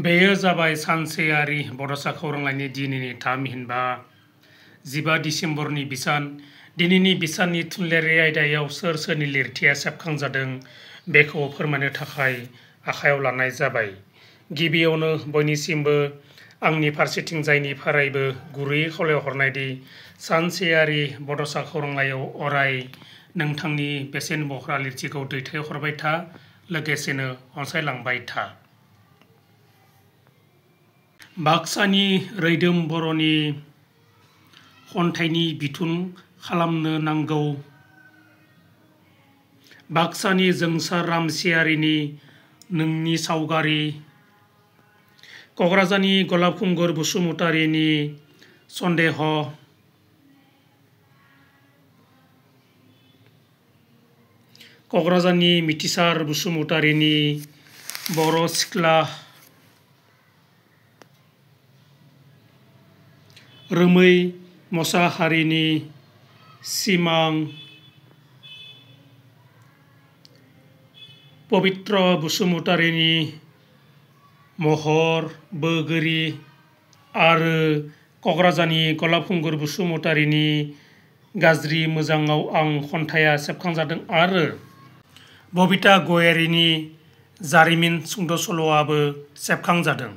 बेयो जाबाय सानसेयारि बड'सा खौरांलाइनि दिनैनि थामहिनबा 15 डिसेम्बरनि बिसान। दिनैनि बिसाननि थुनलाइयारि आयदायाव सोर सोरनि लिरथिया सेबखांजादों बेखौ फोरमायनो थाखाय आखायाव लानाय जाबाय। गिबियावनो बयनिसिमबो आंनि फारसेथिंजायनिफ्रायबो गुरैयै खावलायहरनायदि सानसेयारि बड'सा खौरांलाइयाव अराय नोंथांनि बेसेन बह्रा लिरथिखौ दैथायहरबाय था, लोगोसेनो अनसायलांबाय था। बाक्सानि रैदोम बर'नि खन्थाइनि बिथुन खालामनो नांगौ। बाक्सानि जोंसार रामसियारिनि नोंनि सावगारि, क'क्राझारनि गलापखुंगुर बसुमतारिनि सन्देह', क'क्राझारनि मिथिसार बसुमतारिनि बर' सिख्ला, रोमै मसाहारिनि सिमां, पबित्र बसुमतारिनि महर बोगोरि आरो क'क्राझारनि गलापखुंगुर बसुमतारिनि गाज्रि मोजाङाव आं खन्थाइया सेबखांजादों आरो बबिता गयारिनि जारिमिन सुंद' सल'आबो सेबखांजादों।